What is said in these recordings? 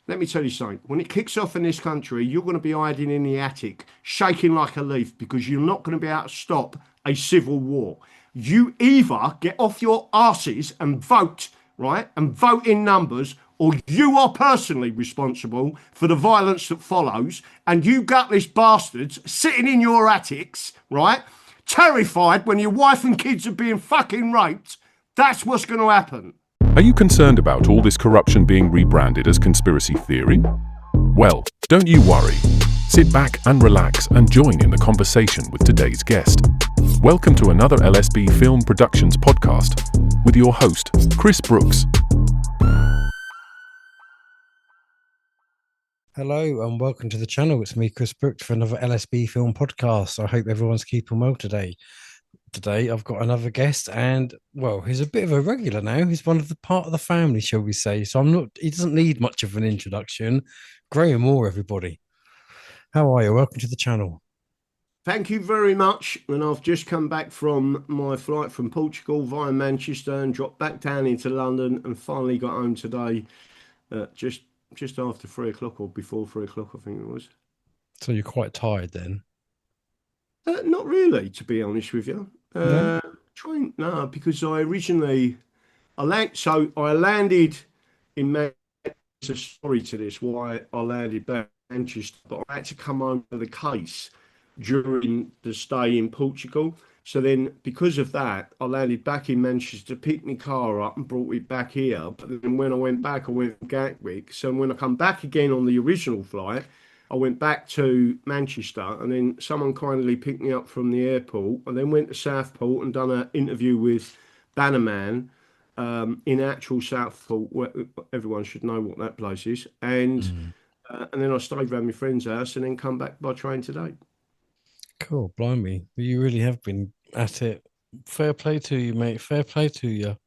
let me tell you something. When it kicks off in this country, you're going to be hiding in the attic, shaking like a leaf, because you're not going to be able to stop a civil war. You either get off your asses and vote, right? And vote in numbers, or you are personally responsible for the violence that follows. And you gutless bastards sitting in your attics, right? Terrified when your wife and kids are being fucking raped. That's what's going to happen. Are you concerned about all this corruption being rebranded as conspiracy theory? Well, don't you worry. Sit back and relax and join in the conversation with today's guest. Welcome to another LSB Film Productions podcast with your host, Chris Brooks. Hello and welcome to the channel. It's me, Chris Brooks, for another LSB Film podcast. I hope everyone's keeping well today. Today I've got another guest, and well, he's a bit of a regular now. He's one of the part of the family, shall we say? So he doesn't need much of an introduction. Graham Moore, everybody. How are you? Welcome to the channel. Thank you very much. And I've just come back from my flight from Portugal via Manchester and dropped back down into London and finally got home today, just after 3 o'clock or before 3 o'clock, I think it was. So you're quite tired then? Not really, to be honest with you. No? No, because I landed in Manchester. There's a story to this why I landed back in Manchester, but I had to come home with a case during the stay in Portugal. So then, because of that, I landed back in Manchester, picked my car up and brought it back here. But then when I went back, I went to Gatwick. So when I come back again on the original flight, I went back to Manchester, and then someone kindly picked me up from the airport. I then went to Southport and done an interview with Bannerman in actual Southport, where everyone should know what that place is. And then I stayed around my friend's house and then come back by train today. Cool, blimey. You really have been at it. Fair play to you, mate. Fair play to you.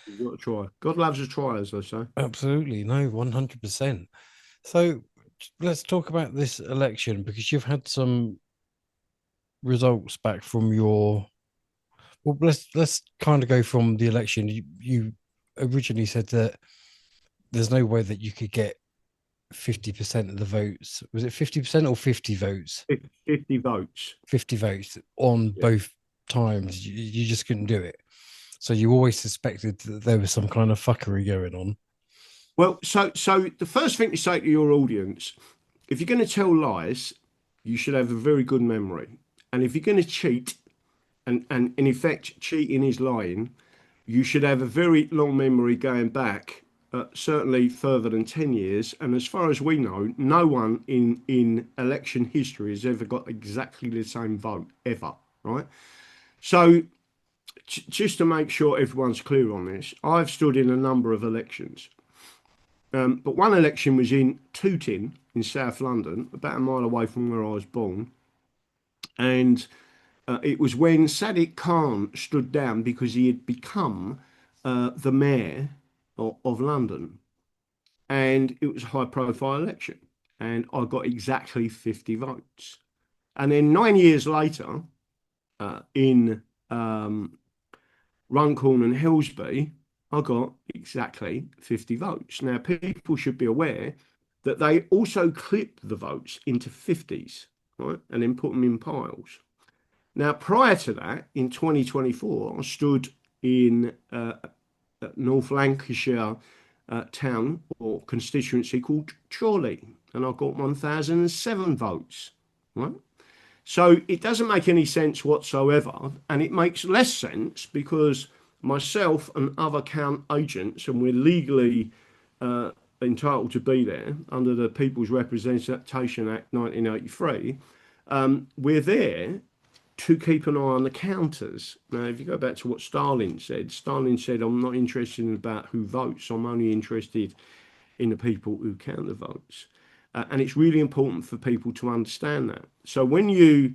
You've got to try. God loves a try, as they say. Absolutely. No, 100%. So let's talk about this election, because you've had some results back from your. Well, let's kind of go from the election. You originally said that there's no way that you could get 50% of the votes. Was it 50% or 50 votes? 50 votes. 50 votes on Yeah. both times. You just couldn't do it. So you always suspected that there was some kind of fuckery going on. Well, so the first thing to say to your audience, if you're going to tell lies, you should have a very good memory. And if you're going to cheat, and in effect cheating is lying, you should have a very long memory going back, certainly further than 10 years. And as far as we know, no one in election history has ever got exactly the same vote, ever, right? So just to make sure everyone's clear on this, I've stood in a number of elections. But one election was in Tooting in South London, about a mile away from where I was born. And it was when Sadiq Khan stood down because he had become the mayor of London. And it was a high profile election. And I got exactly 50 votes. And then 9 years later, in Runcorn and Hillsby, I got exactly 50 votes. Now, people should be aware that they also clip the votes into 50s, right, and then put them in piles. Now, prior to that, in 2024, I stood in North Lancashire town or constituency called Chorley, and I got 1,007 votes, right? So it doesn't make any sense whatsoever, and it makes less sense because myself and other count agents, and we're legally entitled to be there under the People's Representation Act 1983, we're there to keep an eye on the counters. Now, if you go back to what Stalin said, I'm not interested in about who votes, I'm only interested in the people who count the votes. And it's really important for people to understand that. So when you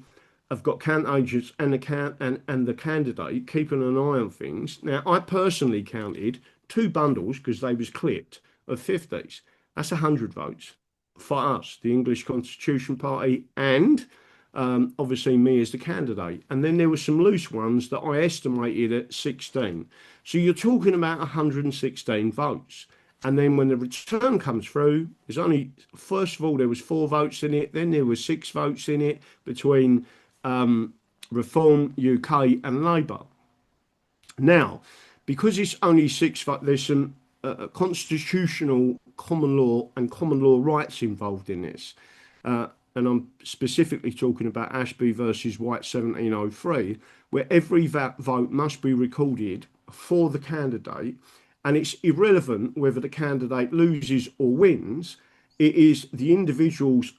have got count agents and the candidate keeping an eye on things. Now, I personally counted 2 bundles because they was clipped of 50s. That's 100 votes for us, the English Constitution Party, and obviously me as the candidate. And then there were some loose ones that I estimated at 16. So you're talking about 116 votes. And then when the return comes through, there's only, first of all, there was 4 votes in it. Then there was 6 votes in it between Reform UK and Labour. Now, because it's only 6 votes, there's some constitutional common law and common law rights involved in this. And I'm specifically talking about Ashby versus White 1703, where every vote must be recorded for the candidate, and it's irrelevant whether the candidate loses or wins. It is the individual's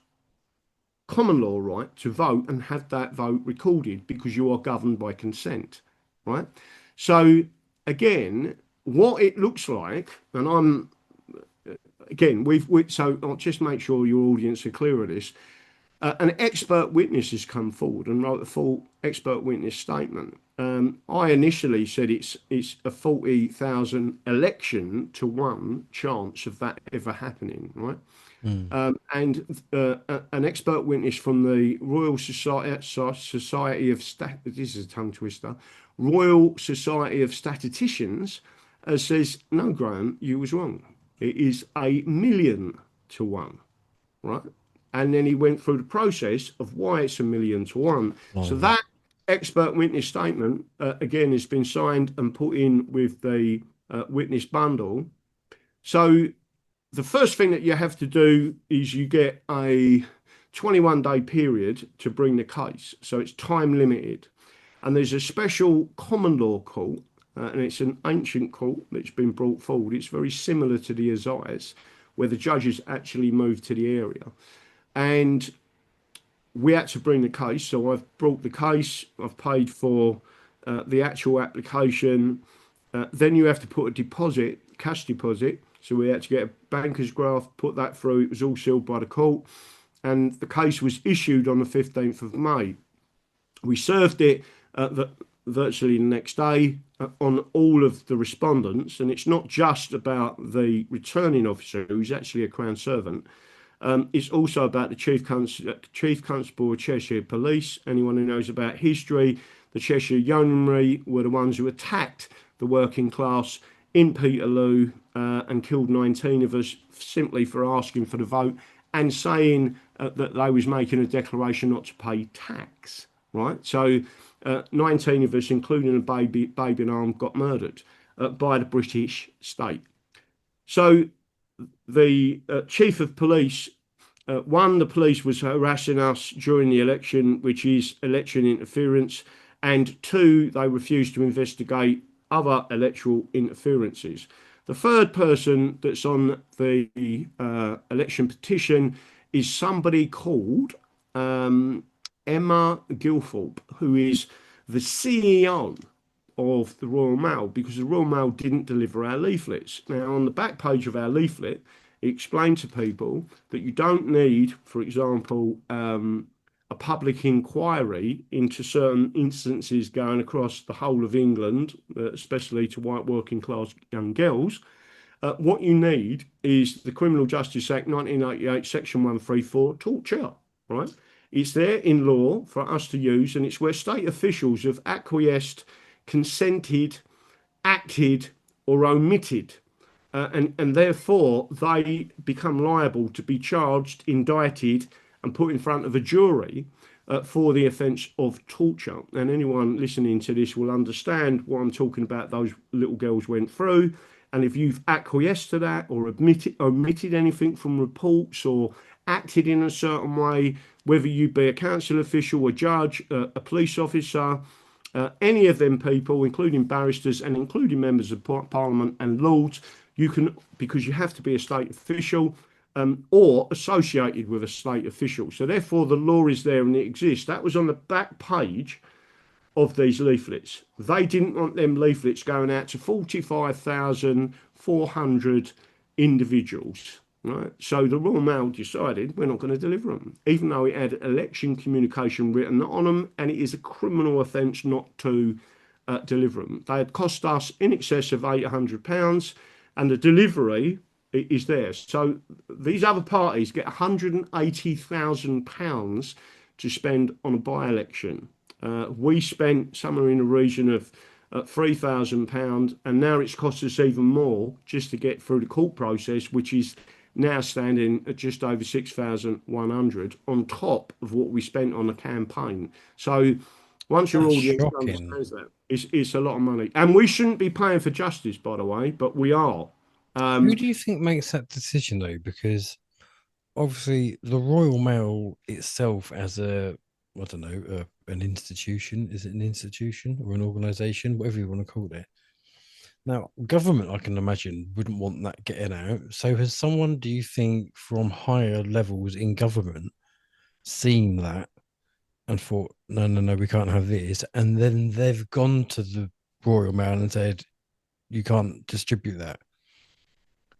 common law right to vote and have that vote recorded, because you are governed by consent, right? So again, what it looks like, and I'm again, so I'll just make sure your audience are clear of this. An expert witness has come forward and wrote a full expert witness statement. I initially said it's a 40,000 election to 1 chance of that ever happening, right? And an expert witness from the Royal Society of this is a tongue twister, Royal Society of Statisticians says, no, Graham, you was wrong. It is 1,000,000 to 1, right? And then he went through the process of why it's 1,000,000 to 1. So that expert witness statement, again, has been signed and put in with the witness bundle. So the first thing that you have to do is you get a 21-day period to bring the case. So it's time limited. And there's a special common law court, and it's an ancient court that's been brought forward. It's very similar to the Assize, where the judges actually moved to the area. And we had to bring the case. So I've brought the case, I've paid for the actual application. Then you have to put a deposit, cash deposit. So we had to get a banker's graft, put that through. It was all sealed by the court. And the case was issued on the 15th of May. We served it virtually the next day on all of the respondents. And it's not just about the returning officer, who's actually a Crown servant. It's also about the Chief Constable of Cheshire Police. Anyone who knows about history, the Cheshire Yeomanry were the ones who attacked the working class in Peterloo and killed 19 of us simply for asking for the vote and saying that they was making a declaration not to pay tax, right? So 19 of us, including a baby in arm, got murdered by the British state. So the chief of police, the police was harassing us during the election, which is election interference, and 2, they refused to investigate other electoral interferences. The third person that's on the election petition is somebody called Emma Gilthorpe, who is the CEO of the Royal Mail, because the Royal Mail didn't deliver our leaflets. Now, on the back page of our leaflet, it explained to people that you don't need, for example, a public inquiry into certain instances going across the whole of England, especially to white working class young girls. What you need is the Criminal Justice Act 1988, Section 134, torture, right? It's there in law for us to use, and it's where state officials have acquiesced, consented, acted, or omitted, and therefore they become liable to be charged, indicted, and put in front of a jury for the offence of torture. And anyone listening to this will understand what I'm talking about. Those little girls went through, and if you've acquiesced to that or omitted anything from reports or acted in a certain way, whether you be a council official, a judge, a police officer, any of them people, including barristers and including members of Parliament and lords, you can, because you have to be a state official or associated with a state official. So therefore the law is there and it exists. That was on the back page of these leaflets. They didn't want them leaflets going out to 45,400 individuals. Right, so the Royal Mail decided we're not going to deliver them, even though it had election communication written on them, and it is a criminal offence not to deliver them. They had cost us in excess of £800, and the delivery is theirs. So these other parties get £180,000 to spend on a by-election. We spent somewhere in the region of at £3,000, and now it's cost us even more just to get through the court process, which is now standing at just over 6,100 on top of what we spent on the campaign. So once your That's audience shocking. understands that, it's a lot of money. And we shouldn't be paying for justice, by the way, but we are. Who do you think makes that decision though? Because obviously the Royal Mail itself as a, I don't know, an institution, is it an institution or an organization, whatever you want to call it? Now, government, I can imagine, wouldn't want that getting out. So, has someone, do you think, from higher levels in government seen that and thought, no, no, no, we can't have this? And then they've gone to the Royal Mail and said, you can't distribute that.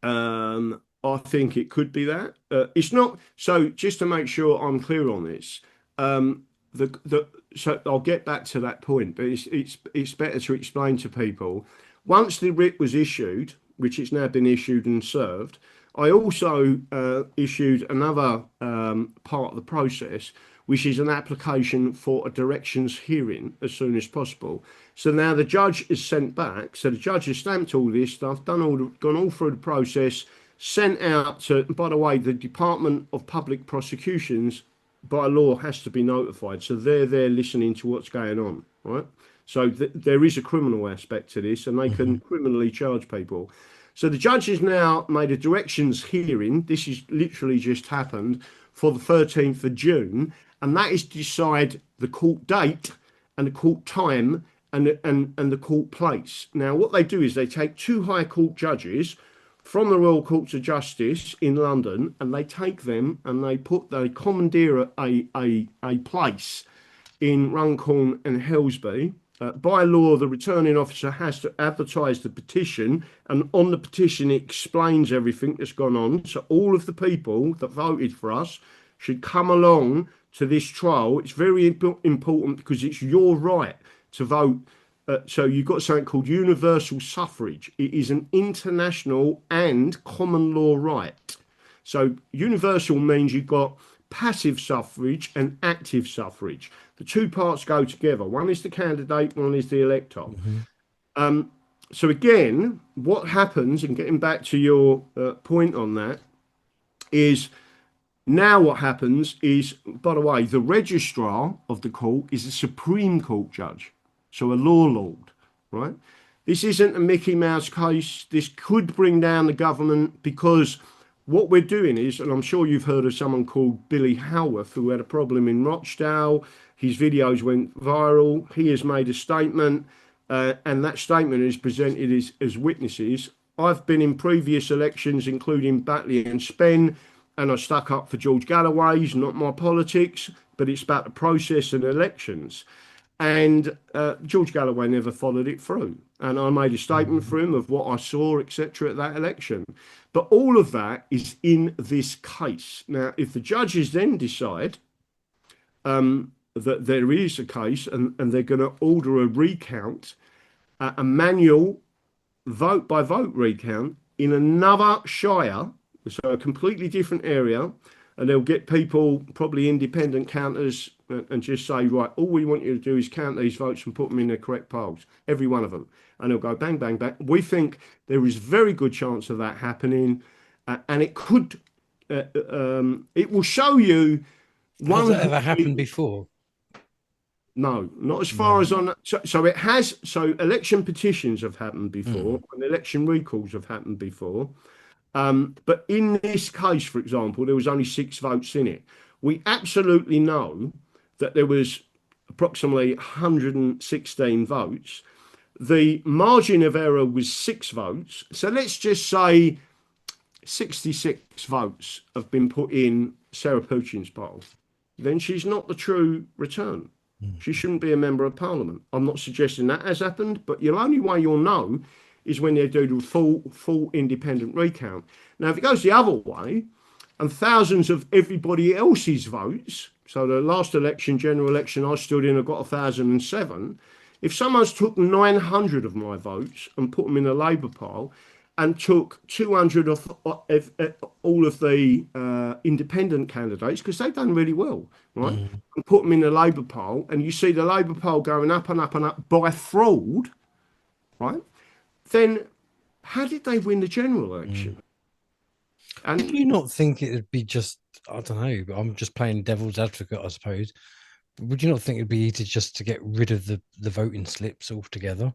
I think it could be that. It's not. So just to make sure I'm clear on this, the so I'll get back to that point, but it's better to explain to people. Once the writ was issued, which it's now been issued and served, I also issued another part of the process, which is an application for a directions hearing as soon as possible. So now the judge is sent back. So the judge has stamped all this stuff, gone all through the process, sent out to, by the way, the Department of Public Prosecutions by law has to be notified. So they're there listening to what's going on, right? So there is a criminal aspect to this, and they can criminally charge people. So the judge has now made a directions hearing. This has literally just happened for the 13th of June, and that is to decide the court date and the court time and the court place. Now, what they do is they take two High Court judges from the Royal Courts of Justice in London, and they take them and they commandeer a place in Runcorn and Helsby. By law, the returning officer has to advertise the petition, and on the petition, it explains everything that's gone on. So all of the people that voted for us should come along to this trial. It's very important because it's your right to vote. So you've got something called universal suffrage. It is an international and common law right. So universal means you've got passive suffrage and active suffrage. The two parts go together. One is the candidate, one is the elector. So again, what happens, and getting back to your point on that, is now what happens is, by the way, the registrar of the court is a Supreme Court judge, so a law lord, right? This isn't a Mickey Mouse case. This could bring down the government, because what we're doing is, and I'm sure you've heard of someone called Billy Howarth who had a problem in Rochdale. His videos went viral. He has made a statement, and that statement is presented as witnesses. I've been in previous elections, including Batley and Spen, and I stuck up for George Galloway's, not my politics, but it's about the process and elections. And George Galloway never followed it through. And I made a statement for him of what I saw, etc., at that election. But all of that is in this case. Now, if the judges then decide that there is a case, and they're going to order a recount, a manual vote by vote recount in another shire, so a completely different area, and they'll get people, probably independent counters, and just say, right, all we want you to do is count these votes and put them in the correct piles, every one of them. And they'll go bang, bang, bang. We think there is very good chance of that happening, and it could, it will show you. Has that ever happened before? No, not as far as on. So it has. So election petitions have happened before, and election recalls have happened before. But in this case, for example, there was only 6 votes in it. We absolutely know that there was approximately 116 votes. The margin of error was 6 votes. So let's just say 66 votes have been put in Sarah Putin's poll. Then she's not the true return. She shouldn't be a member of parliament. I'm not suggesting that has happened, but the only way you'll know is when they do the full independent recount. Now, if it goes the other way, and thousands of everybody else's votes, so the last election, general election, I stood in, I got 1,007. If someone's took 900 of my votes and put them in a Labour pile, and took 200 of all of the independent candidates, because they've done really well, right? And put them in the Labour poll, and you see the Labour poll going up and up and up by fraud, right? Then how did they win the general Mm. election? Would And you not think it'd be just, I don't know, but I'm just playing devil's advocate, I suppose. Would you not think it'd be easy just to get rid of the voting slips altogether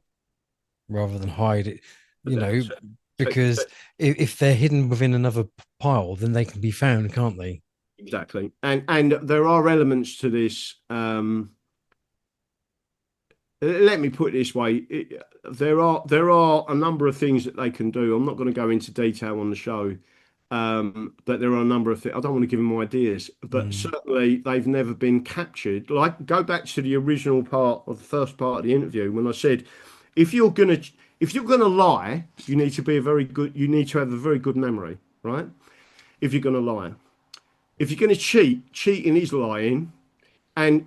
rather than hide it? You know, so, because if they're hidden within another pile, then they can be found, can't they? exactly, and there are elements to this. Let me put it this way: there are a number of things that they can do. I'm not going to go into detail on the show, but there are a number of things. I don't want to give them ideas, but Mm. certainly they've never been captured. Like, go back to the original part of the first part of the interview when I said, if you're gonna if you're gonna lie, you need to be a very good. You need to have a very good memory, right? If you're gonna lie, if you're gonna cheat, cheating is lying. And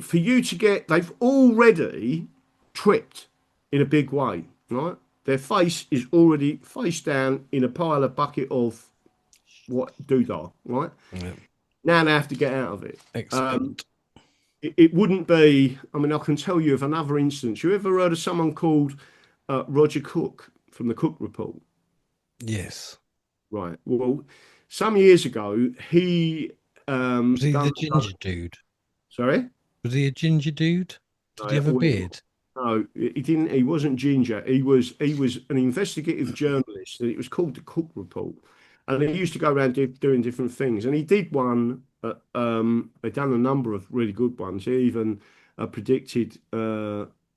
for you to get, they've already tripped in a big way, right? Their face is already face down in a pile of bucket of what doodah, right? Yeah. Now they have to get out of it. Excellent. It wouldn't be. I mean, I can tell you of another instance. You ever heard of someone called Roger Cook from the Cook Report? Yes. Right. Well, some years ago, he Was he done. the ginger dude? Sorry. Was he a ginger dude? Did he No, have a beard? no, he didn't. He wasn't ginger. He was an investigative journalist, and it was called the Cook Report. And he used to go around doing different things. And he did one. He done a number of really good ones. He even predicted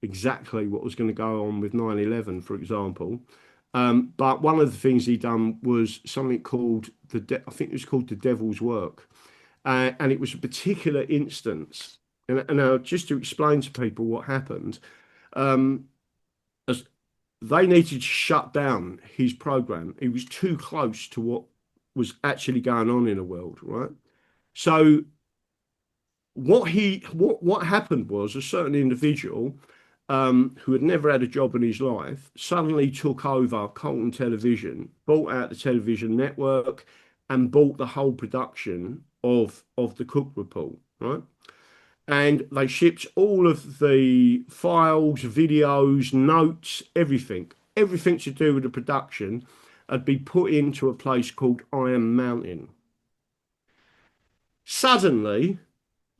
exactly what was going to go on with 9/11, for example. But one of the things he done was something called I think it was called the Devil's Work, and it was a particular instance. And now, just to explain to people what happened, as they needed to shut down his program. He was too close to what was actually going on in the world, right? So what happened was a certain individual who had never had a job in his life suddenly took over Colton Television, bought out the television network, and bought the whole production of the Cook Report, right? And they shipped all of the files, videos, notes, everything to do with the production had been put into a place called Iron Mountain. Suddenly,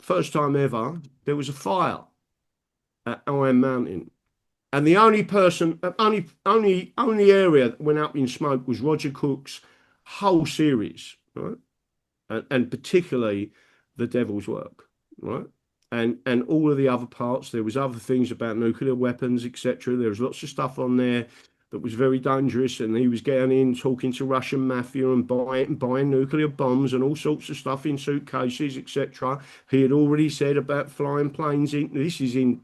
first time ever, there was a fire at Iron Mountain. And the only person, only area that went up in smoke was Roger Cook's whole series, right? And particularly The Devil's Work, right? And all of the other parts. There was other things about nuclear weapons, etc. There was lots of stuff on there that was very dangerous, and he was getting in, talking to Russian mafia and buying nuclear bombs and all sorts of stuff in suitcases, etc. He had already said about flying planes in. This is in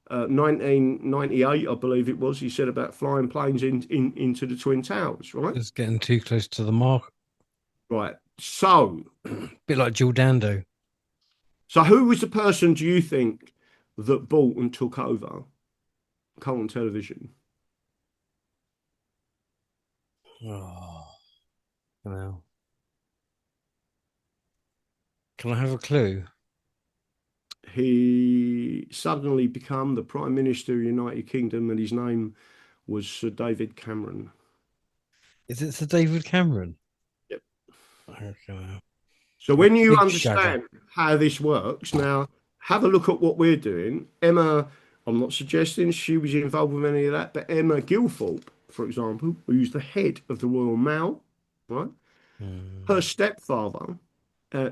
1998, I believe it was. He said about flying planes into the Twin Towers, right? Just getting too close to the mark. Right. So Bit like Jill Dando. So who was the person, do you think, that bought and took over Colton Television? Oh, no. Can I have a clue? He suddenly became the Prime Minister of the United Kingdom, and his name was Sir David Cameron. Is it Sir David Cameron? Yep. Okay. So A when you big shagger. understand how this works, now have a look at what we're doing. Emma, I'm not suggesting she was involved with any of that, but Emma Gilthorpe, for example, who's the head of the Royal Mail, right? Her Hmm. stepfather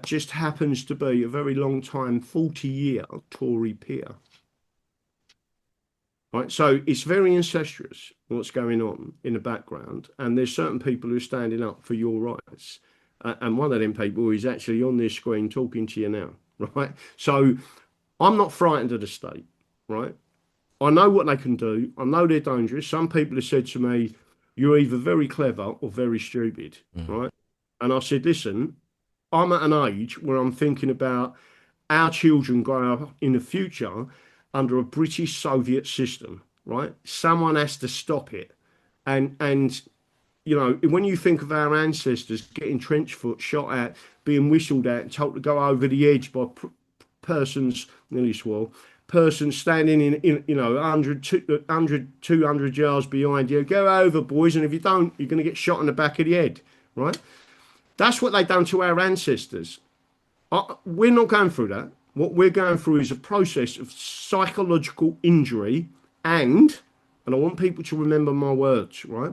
just happens to be a very long time, 40-year Tory peer. Right, so it's very incestuous what's going on in the background, and there's certain people who are standing up for your rights, and one of them people is actually on this screen talking to you now, right? So I'm not frightened of the state, right? I know what they can do. I know they're dangerous. Some people have said to me, "You're either very clever or very stupid," Hmm. right? And I said, "Listen, I'm at an age where I'm thinking about our children grow up in the future under a British Soviet system, right? Someone has to stop it. And you know, when you think of our ancestors getting trench foot shot at, being whistled at, and told to go over the edge by persons, nearly swore, person standing in 100, 200 yards behind you. Go over, boys, and if you don't, you're going to get shot in the back of the head, right? That's what they done to our ancestors. We're not going through that. What we're going through is a process of psychological injury and I want people to remember my words, right?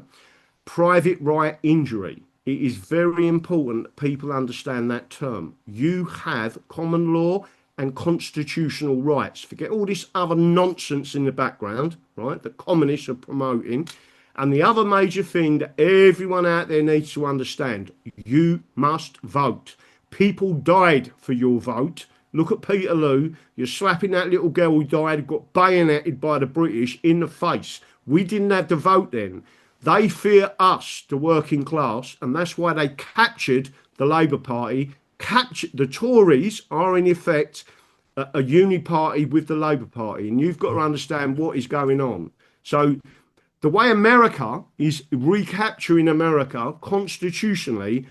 Private right injury. It is very important that people understand that term. You have common law and constitutional rights. Forget all this other nonsense in the background, right? That communists are promoting. And the other major thing that everyone out there needs to understand, you must vote. People died for your vote. Look at Peterloo. You're slapping that little girl who died, got bayoneted by the British in the face. We didn't have the vote then. They fear us, the working class, and that's why they captured the Labour Party. The Tories are in effect a uni party with the Labour Party, and you've got to understand what is going on. So the way America is recapturing America constitutionally,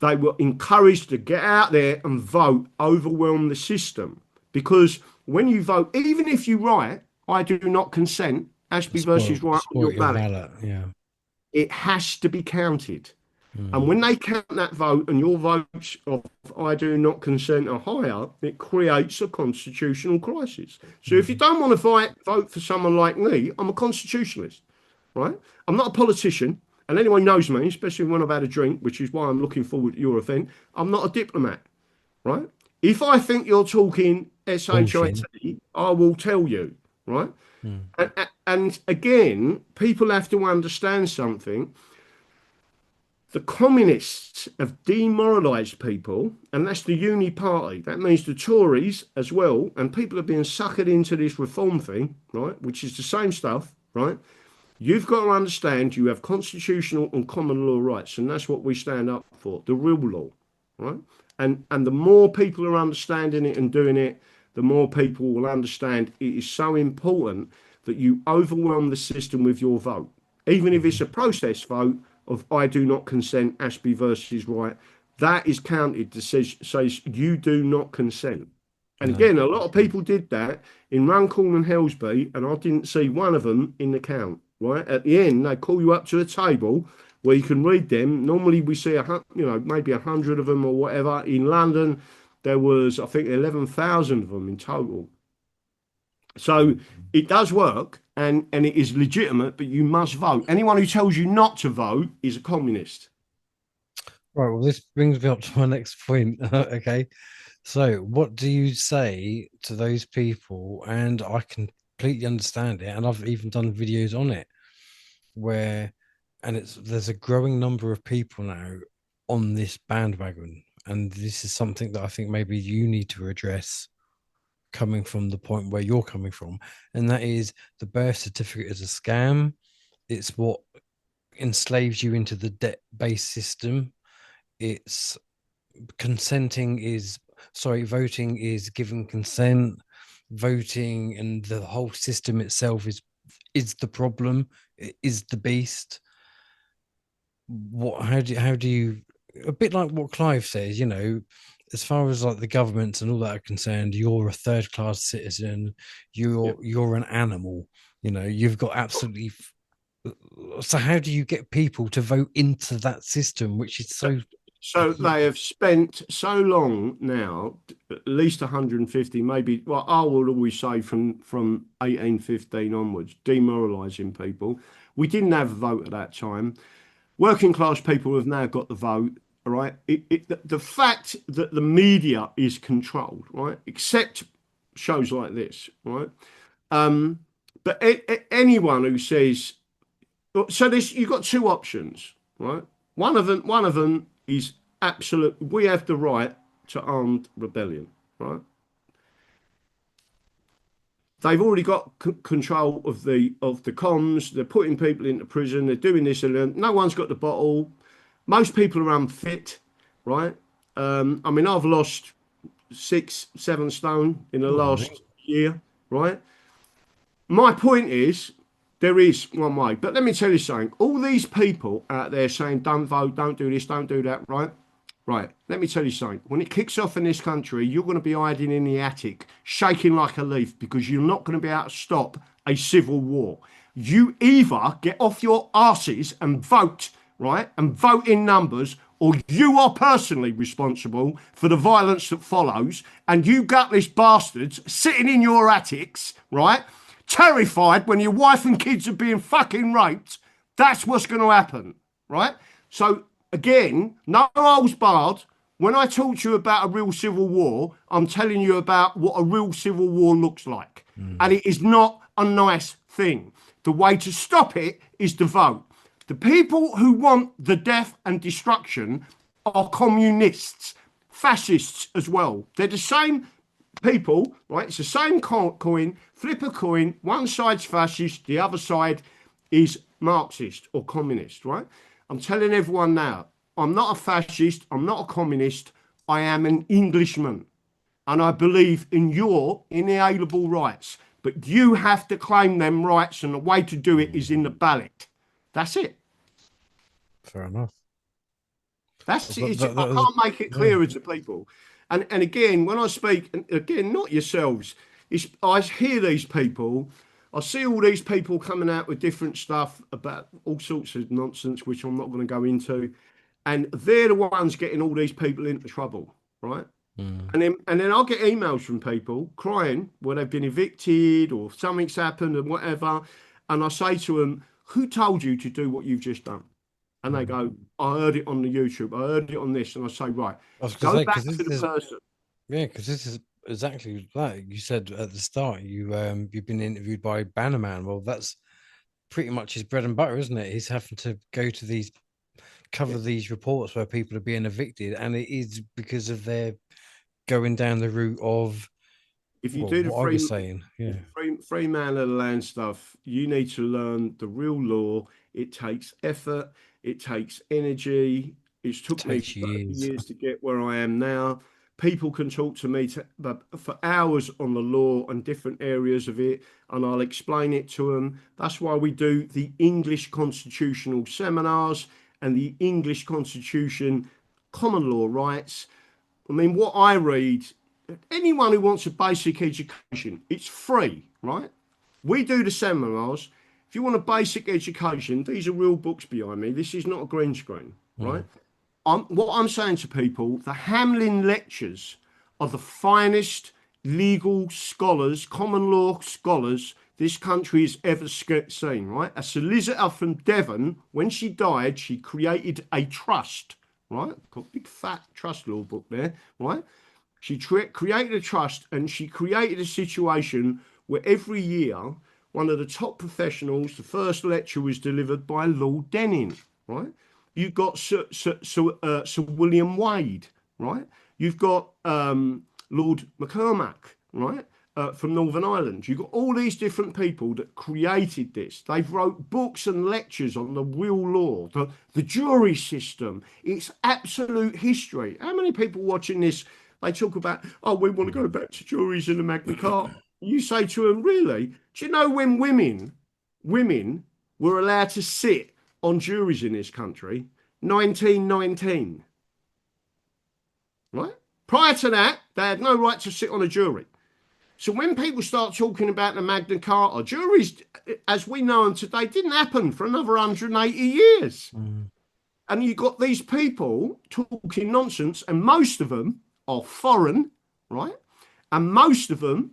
they were encouraged to get out there and vote, overwhelm the system. Because when you vote, even if you write, I do not consent, Ashby versus Wright on your ballot, yeah, it has to be counted. And when they count that vote and your votes of I do not consent are higher, it creates a constitutional crisis. So if you don't want to vote for someone like me, I'm a constitutionalist, right? I'm not a politician. And anyone knows me, especially when I've had a drink, which is why I'm looking forward to your event, I'm not a diplomat, right? If I think you're talking SHIT, I will tell you, right? And again, people have to understand something. The communists have demoralised people, and that's the uni party. That means the Tories as well, and people are being suckered into this reform thing, right? Which is the same stuff, right? You've got to understand you have constitutional and common law rights, and that's what we stand up for, the real law, right? And the more people are understanding it and doing it, the more people will understand it is so important that you overwhelm the system with your vote. Even if it's a protest vote of I do not consent, Ashby versus Wright, that is counted to says you do not consent. And again, a lot of people did that in Runcorn and Helsby, and I didn't see one of them in the count. Right at the end, they call you up to a table where you can read them. Normally, we see maybe 100 of them or whatever. In London, there was I think 11,000 of them in total. So it does work, and it is legitimate, but you must vote. Anyone who tells you not to vote is a communist. Right. Well, this brings me up to my next point. Okay. So, what do you say to those people? And I completely understand it, and I've even done videos on it there's a growing number of people now on this bandwagon, and this is something that I think maybe you need to address coming from the point where you're coming from, and that is the birth certificate is a scam. It's what enslaves you into the debt-based system. It's voting is giving consent. Voting and the whole system itself is the problem. It is the beast. How do you, a bit like what Clive says, as far as like the governments and all that are concerned, you're a third class citizen. You're an animal. You've got absolutely. So how do you get people to vote into that system, which is so? So they have spent so long now, at least 150, maybe. Well, I will always say from 1815 onwards, demoralising people. We didn't have a vote at that time. Working class people have now got the vote. All right. The fact that the media is controlled, right, except shows like this, right. But anyone who says so, you've got two options, right? One of them is absolute. We have the right to armed rebellion, right? They've already got control of the comms. They're putting people into prison. They're doing this and no one's got the bottle. Most people are unfit, right? I mean, I've lost 6-7 stone in the last year, right? My point is, there is one way. But let me tell you something. All these people out there saying, don't vote, don't do this, don't do that, right? Right, let me tell you something. When it kicks off in this country, you're going to be hiding in the attic, shaking like a leaf, because you're not going to be able to stop a civil war. You either get off your asses and vote, right, and vote in numbers, or you are personally responsible for the violence that follows, and you gutless bastards sitting in your attics, right, terrified when your wife and kids are being fucking raped. That's what's going to happen, right? So again, no holds barred. When I talk to you about a real civil war, I'm telling you about what a real civil war looks like. And it is not a nice thing. The way to stop it is to vote. The people who want the death and destruction are communists, fascists as well. They're the same people, right? It's the same coin, flip a coin. One side's fascist, the other side is Marxist or communist, right? I'm telling everyone now, I'm not a fascist, I'm not a communist, I am an Englishman. And I believe in your inalienable rights. But you have to claim them rights, and the way to do it is in the ballot. That's it. Fair enough. That's But it. I can't make it clearer to people. And again, when I speak, and again, not yourselves, I hear these people, I see all these people coming out with different stuff about all sorts of nonsense, which I'm not going to go into. And they're the ones getting all these people into trouble, right? And then I'll get emails from people crying where they've been evicted or something's happened and whatever. And I say to them, who told you to do what you've just done? And they go, I heard it on the YouTube, I heard it on this. And I say, right, I was going go to say, back because to the person. yeah, because this is exactly like you said at the start. You've been interviewed by Bannerman. Well, that's pretty much his bread and butter, isn't it? He's having to go to these Yeah. cover these reports where people are being evicted, and it is because of their going down the route of, If you well, do the what I was saying. Yeah, free man of the land stuff, you need to learn the real law. It takes effort, it takes energy. It's took me takes 30 years. years to get where I am now. People can talk to me for hours on the law and different areas of it, and I'll explain it to them. That's why we do the English constitutional seminars and the English constitution common law rights. I mean, what I read, anyone who wants a basic education, it's free, right? We do the seminars. If you want a basic education, these are real books behind me. This is not a green screen, right? What I'm saying to people, the Hamlin lectures are the finest legal scholars, common law scholars this country has ever seen, right? A solicitor from Devon, when she died, she created a trust, right? Got a big fat trust law book there, right? She created a trust, and she created a situation where every year one of the top professionals, the first lecture was delivered by Lord Denning, right? You've got Sir William Wade, right? You've got Lord McCormack, right? From Northern Ireland. You've got all these different people that created this. They've wrote books and lectures on the real law, the jury system. It's absolute history. How many people watching this, they talk about, oh, we want to go back to juries in the Magna Carta. You say to them, really? Do you know when women were allowed to sit on juries in this country? 1919, right? Prior to that, they had no right to sit on a jury. So when people start talking about the Magna Carta, juries, as we know them today, didn't happen for another 180 years. And you've got these people talking nonsense, and most of them are foreign, right? And most of them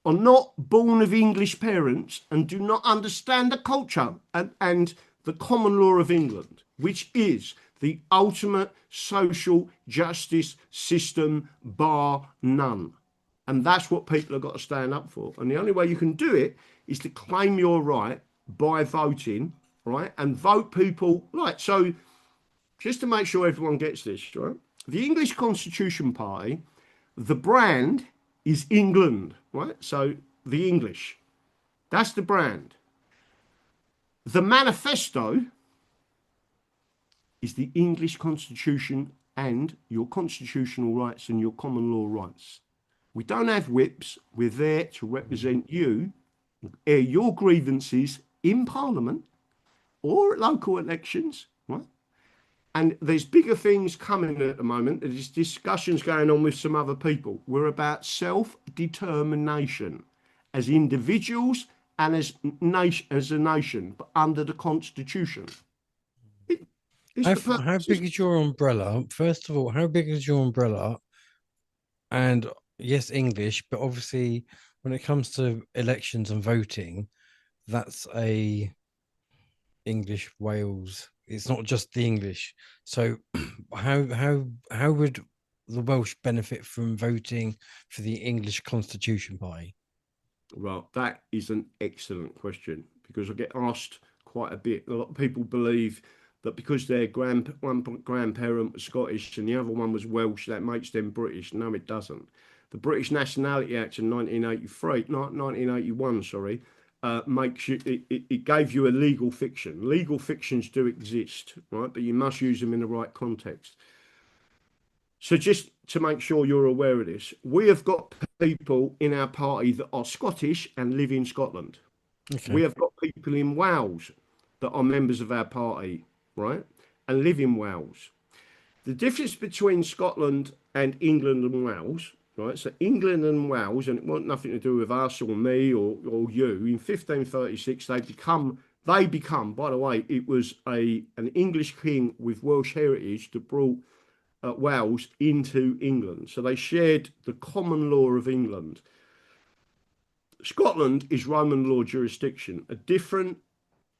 are not born of English parents and do not understand the culture and the common law of England, which is the ultimate social justice system, bar none. And that's what people have got to stand up for. And the only way you can do it is to claim your right by voting, right? And vote people, right? So just to make sure everyone gets this, right? The English Constitution Party, the brand is England, right? So the English, that's the brand. The manifesto is the English Constitution and your constitutional rights and your common law rights. We don't have whips. We're there to represent you, air your grievances in Parliament or at local elections, right? And there's bigger things coming at the moment. There's discussions going on with some other people. We're about self-determination as individuals and as a nation, but under the Constitution. It's the How purpose. big is your umbrella? First of all, how big is your umbrella? And yes, English, but obviously when it comes to elections and voting, that's a English Wales. It's not just the English. So how would the Welsh benefit from voting for the English Constitution Party? Well, that is an excellent question because I get asked quite a bit. A lot of people believe that because their one grandparent was Scottish and the other one was Welsh, that makes them British. No, it doesn't. The British Nationality Act in 1983, not 1981, sorry, makes you it gave you a legal fiction. Legal fictions do exist, right? But you must use them in the right context. So just to make sure you're aware of this, we have got people in our party that are Scottish and live in Scotland. We Okay. have got people in Wales that are members of our party, right, and live in Wales. The difference between Scotland and England and Wales, right? So England and Wales, and it want nothing to do with us or me or you. In 1536, they become. By the way, it was an English king with Welsh heritage that brought Wales into England. So they shared the common law of England. Scotland is Roman law jurisdiction, a different,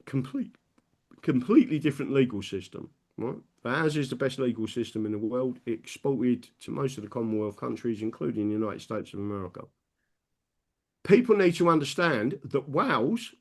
completely different legal system. Right? Ours is the best legal system in the world, exported to most of the Commonwealth countries, including the United States of America. People need to understand that Wales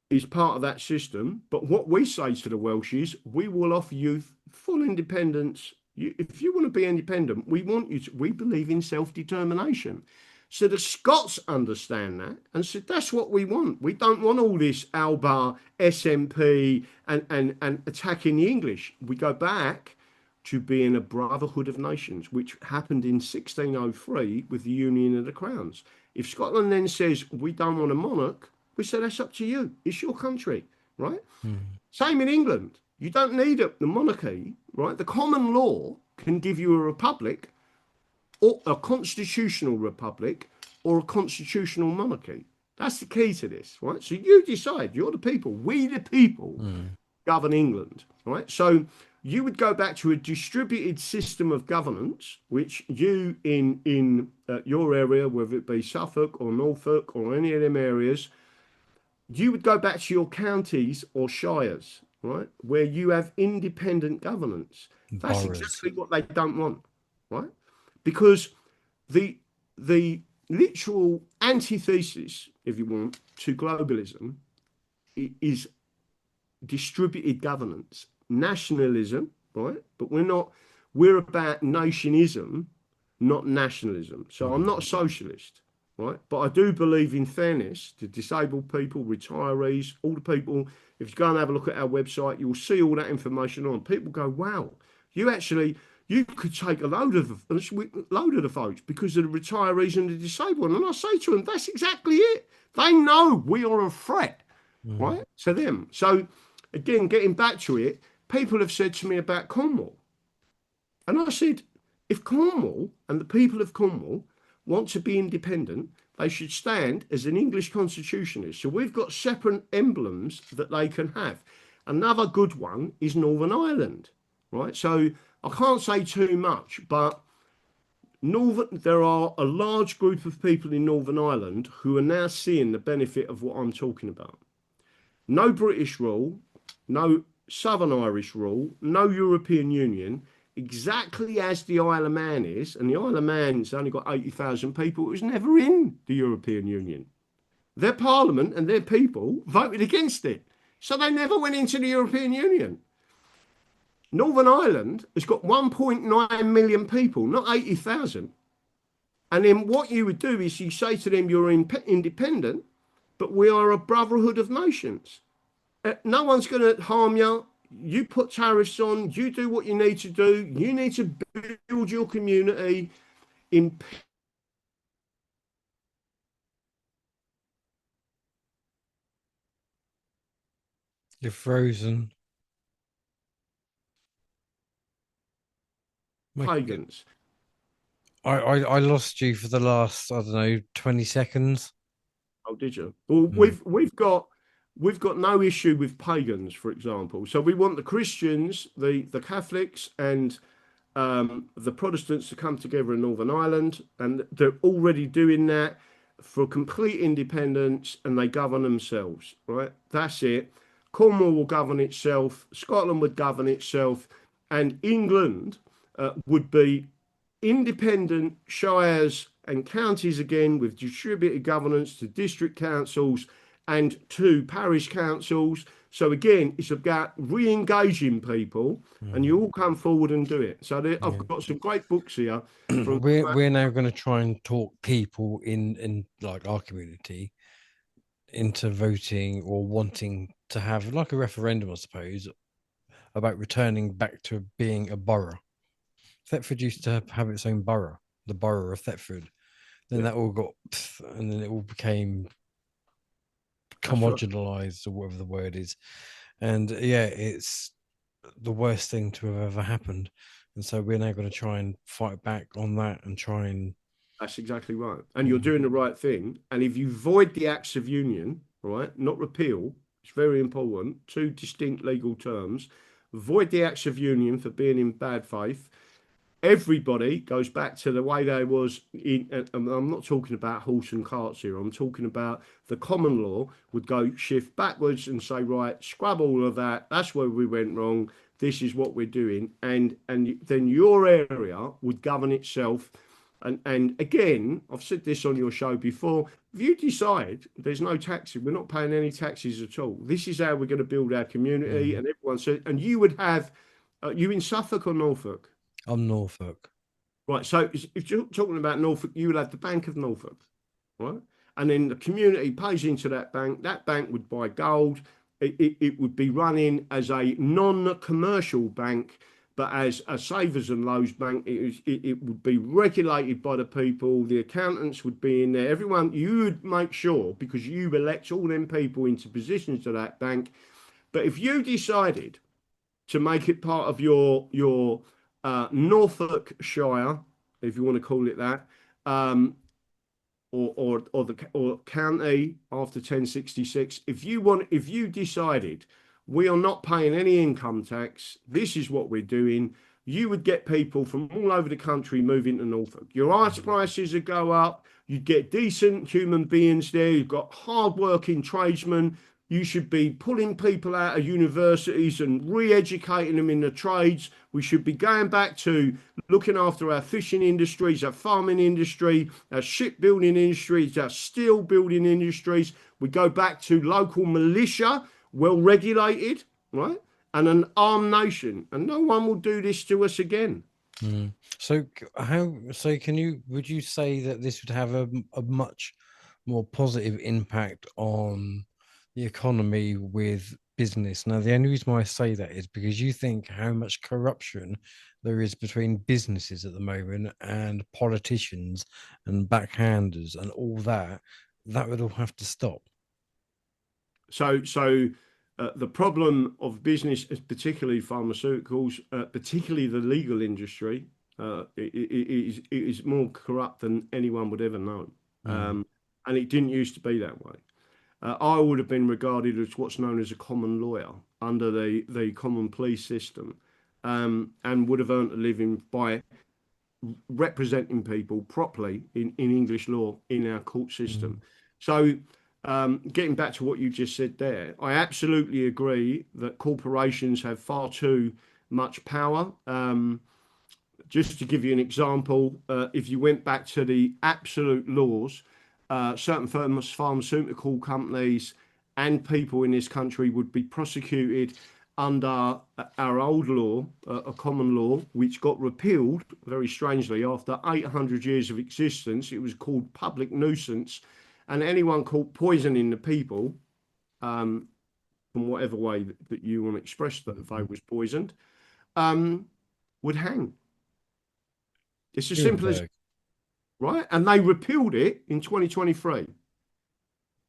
is part of that system, but what we say to the Welsh is we will offer you full independence. If you want to be independent, we want you to. We believe in self-determination. So the Scots understand that and said, that's what we want. We don't want all this Alba, SNP and attacking the English. We go back to being a brotherhood of nations, which happened in 1603 with the Union of the Crowns. If Scotland then says, we don't want a monarch, we say, that's up to you. It's your country, right? Hmm. Same in England. You don't need the monarchy, right? The common law can give you a republic or a constitutional republic or a constitutional monarchy. That's the key to this, right? So you decide, you're the people, we the people Hmm. govern England, right? So you would go back to a distributed system of governance, which you in your area, whether it be Suffolk or Norfolk or any of them areas, you would go back to your counties or shires, right, where you have independent governance. That's Boroughs. exactly what they don't want, right? Because the the literal antithesis, if you want, to globalism is distributed governance, nationalism, right? But we're not. We're about nationism, not nationalism. So I'm Hmm. not a socialist, right? But I do believe in fairness to disabled people, retirees, all the people. If you go and have a look at our website, you'll see all that information on. People go, wow, you could take a load of the votes because of the retirees and the disabled. And I say to them, that's exactly it. They know we are a threat, Hmm. right, to them. So again, getting back to it, people have said to me about Cornwall. And I said, if Cornwall and the people of Cornwall want to be independent, they should stand as an English constitutionalist. So we've got separate emblems that they can have. Another good one is Northern Ireland, right? So I can't say too much, but there are a large group of people in Northern Ireland who are now seeing the benefit of what I'm talking about. No British rule, no Southern Irish rule, no European Union, exactly as the Isle of Man is. And the Isle of Man's only got 80,000 people. It was never in the European Union. Their parliament and their people voted against it. So they never went into the European Union. Northern Ireland has got 1.9 million people, not 80,000. And then what you would do is you say to them, you're independent, but we are a brotherhood of nations. No one's going to harm you. You put tariffs on. You do what you need to do. You need to build your community in. You're frozen. pagans. I lost you for the last, I don't know, 20 seconds. Oh, did you? Well, Mm, we've got no issue with pagans, for example. So we want the Christians, the Catholics, and the Protestants to come together in Northern Ireland, and they're already doing that for complete independence, and they govern themselves. Right? That's it. Cornwall will govern itself. Scotland would govern itself, and England would be independent shires and counties again, with distributed governance to district councils and to parish councils. So again, it's about re-engaging people, and mm, you all come forward and do it. So I've yeah. got some great books here from. We're now going to try and talk people in like our community into voting or wanting to have like a referendum, I suppose, about returning back to being a borough. Thetford used to have its own borough, the borough of Thetford. Then Yeah, that all got, and then it all became that's right. homogenized or whatever the word is. And yeah, it's the worst thing to have ever happened. And so we're now going to try and fight back on that and try and. That's exactly right. And you're Mm, doing the right thing. And if you void the acts of union, right, not repeal, it's very important, two distinct legal terms, void the acts of union for being in bad faith. Everybody goes back to the way they was in, and I'm not talking about horse and carts here. I'm talking about the common law would go shift backwards and say, right, scrub all of that. That's where we went wrong. This is what we're doing. And then your area would govern itself. And again, I've said this on your show before. If you decide there's no taxes, we're not paying any taxes at all. This is how we're going to build our community. mm. And everyone said, and you would have, you in Suffolk or Norfolk? I'm Norfolk. Right. So if you're talking about Norfolk, you would have the Bank of Norfolk, right? And then the community pays into that bank. That bank would buy gold. It would be running as a non-commercial bank, but as a savers and loans bank. It would be regulated by the people. The accountants would be in there. Everyone, you would make sure, because you elect all them people into positions to that bank. But if you decided to make it part of your Norfolk Shire, if you want to call it that, um, or county after 1066. If you decided we are not paying any income tax, this is what we're doing. You would get people from all over the country moving to Norfolk. Your ice prices would go up. You'd get decent human beings there. You've got hard-working tradesmen. You should be pulling people out of universities and re-educating them in the trades. We should be going back to looking after our fishing industries, our farming industry, our shipbuilding industries, our steel building industries. We go back to local militia, well regulated, right? And an armed nation. And no one will do this to us again. Mm. So can you, would you say that this would have a much more positive impact on the economy with business? Now, the only reason why I say that is because you think how much corruption there is between businesses at the moment and politicians and backhanders and all that, that would all have to stop. So the problem of business, particularly pharmaceuticals, particularly the legal industry, it is more corrupt than anyone would ever know. Mm, And it didn't used to be that way. I would have been regarded as what's known as a common lawyer under the common police system, and would have earned a living by representing people properly in English law in our court system. mm, So, getting back to what you just said there, I absolutely agree that corporations have far too much power. Just to give you an example, if you went back to the absolute laws, certain pharmaceutical companies and people in this country would be prosecuted under our old law, a common law, which got repealed very strangely after 800 years of existence. It was called public nuisance, and anyone caught poisoning the people, um, from whatever way that you want to express that they mm. was poisoned, um, would hang. It's as simple as Nuremberg. right, and they repealed it in 2023.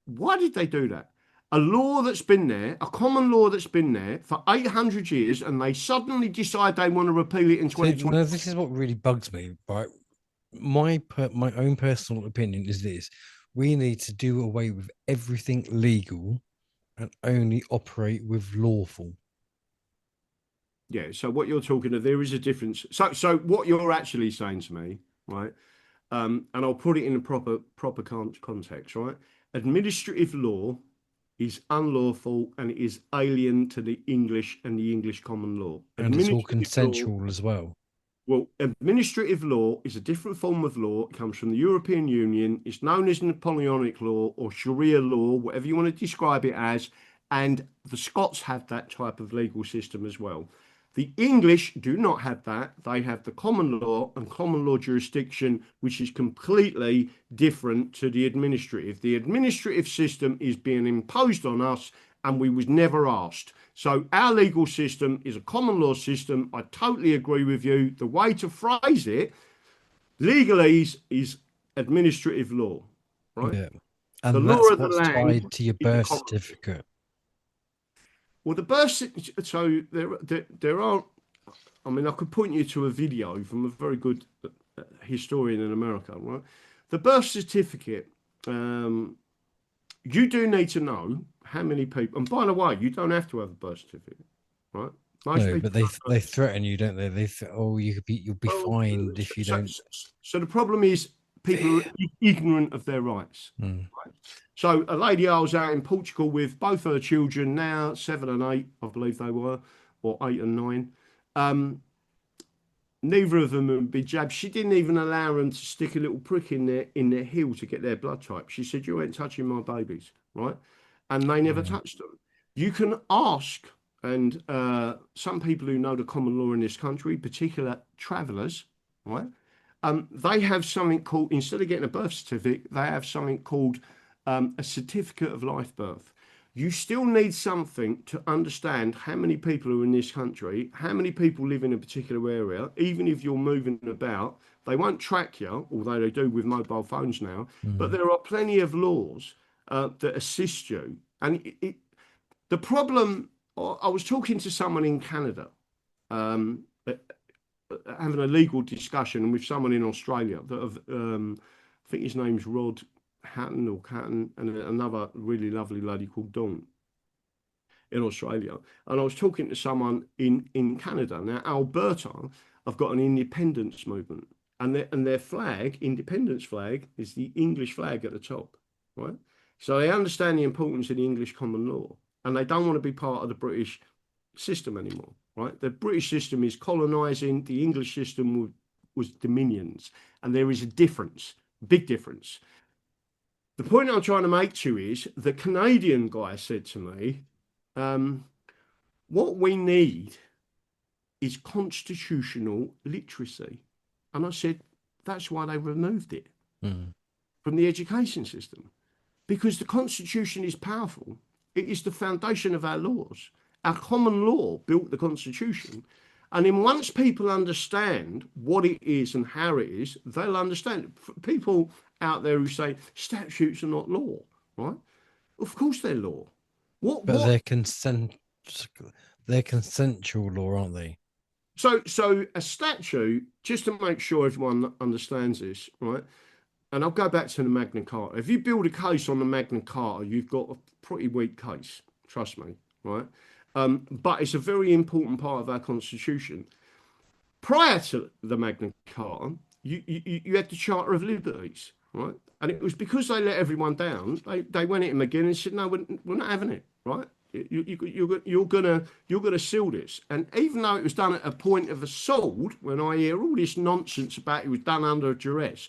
Why did they do that? A law that's been there, a common law that's been there for 800 years, and they suddenly decide they want to repeal it in See, 2020. no, this is what really bugs me, right? My own personal opinion is this: we need to do away with everything legal and only operate with lawful. Yeah, so what you're talking of, there is a difference. So what you're actually saying to me, right? And I'll put it in a proper context, right? Administrative law is unlawful and it is alien to the English and the English common law. And it's all Administrative law, consensual as well. well, administrative law is a different form of law. It comes from the European Union. It's known as Napoleonic law or Sharia law, whatever you want to describe it as. And the Scots have that type of legal system as well. The English do not have that. They have the common law and common law jurisdiction, which is completely different to the administrative. The administrative system is being imposed on us and we was never asked. So our legal system is a common law system. I totally agree with you. The way to phrase it, legalese is administrative law, right? Yeah. The And law that's of the what's land tied to your is the birth common. certificate. Well, the birth, so there are, I mean, I could point you to a video from a very good historian in America, right? The birth certificate, you do need to know how many people, and by the way, you don't have to have a birth certificate, right? Most No, people but they threaten you, don't they? Oh, you'll be well, fined if you don't. so the problem is people are ignorant of their rights. Mm. Right? So a lady I was out in Portugal with, both her children now 7 and 8, I believe they were, or 8 and 9. Neither of them would be jabbed. She didn't even allow them to stick a little prick in their heel to get their blood type. She said, "You ain't touching my babies," right? And they never Yeah. touched them. You can ask, and some people who know the common law in this country, particular travellers, right? They have something called, instead of getting a birth certificate, they have something called a certificate of life birth. You still need something to understand how many people are in this country, how many people live in a particular area. Even if you're moving about, they won't track you, although they do with mobile phones now. But there are plenty of laws that assist you. And the problem, I was talking to someone in Canada, having a legal discussion with someone in Australia that have, I think his name's Rod Hatton or Catton, and another really lovely lady called Dawn in Australia. And I was talking to someone in Canada. Now, Alberta have got an independence movement, and their flag, independence flag, is the English flag at the top, right? So they understand the importance of the English common law, and they don't want to be part of the British system anymore, right? The British system is colonising. The English system was dominions, and there is a difference, big difference. The point I'm trying to make to you is the Canadian guy said to me, what we need is constitutional literacy. And I said, that's why they removed it from the education system, because the Constitution is powerful. It is the foundation of our laws. Our common law built the Constitution. And then once people understand what it is and how it is, they'll understand it. People out there who say statutes are not law, right? Of course they're law. But they're consensual law, aren't they? So a statute, just to make sure everyone understands this, right? And I'll go back to the Magna Carta. If you build a case on the Magna Carta, you've got a pretty weak case, trust me, right? But it's a very important part of our Constitution. Prior to the Magna Carta, you had the Charter of Liberties, right? And it was because they let everyone down. They went at him again and said, "No, we're not having it, right? You're gonna seal this." And even though it was done at a point of a sword, when I hear all this nonsense about it was done under duress,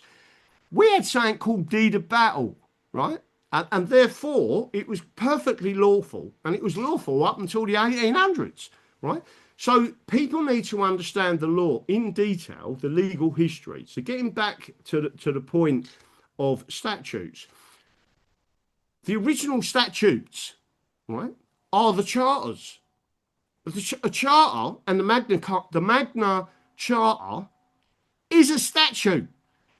we had something called deed of battle, right? And therefore, it was perfectly lawful, and it was lawful up until the 1800s, right? So people need to understand the law in detail, the legal history. So getting back to the point of statutes, the original statutes, right, are the charters. A charter and the Magna Charta is a statute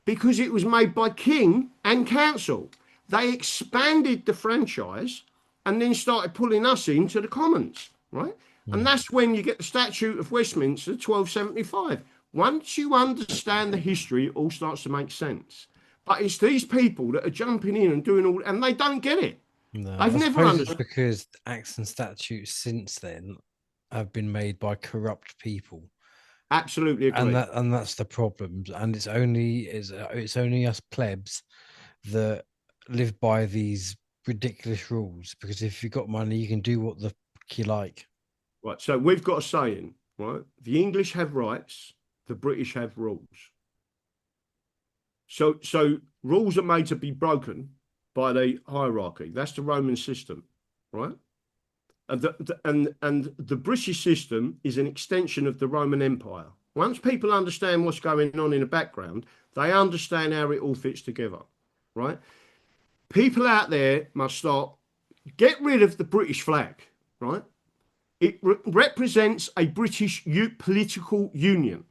because it was made by king and council. They expanded the franchise and then started pulling us into the Commons, right? And that's when you get the Statute of Westminster 1275. Once you understand the history, it all starts to make sense. But it's these people that are jumping in and doing all, and they don't get it. No, They've I never suppose it's understood. because acts and statutes since then have been made by corrupt people, Absolutely agree. and that's the problem. And it's only us plebs that live by these ridiculous rules. Because if you've got money, you can do what the fuck you like. Right. So we've got a saying, right? The English have rights, the British have rules. So rules are made to be broken by the hierarchy. That's the Roman system, right? And the British system is an extension of the Roman Empire. Once people understand what's going on in the background, they understand how it all fits together, right? People out there must start get rid of the British flag, right? It represents a British political union,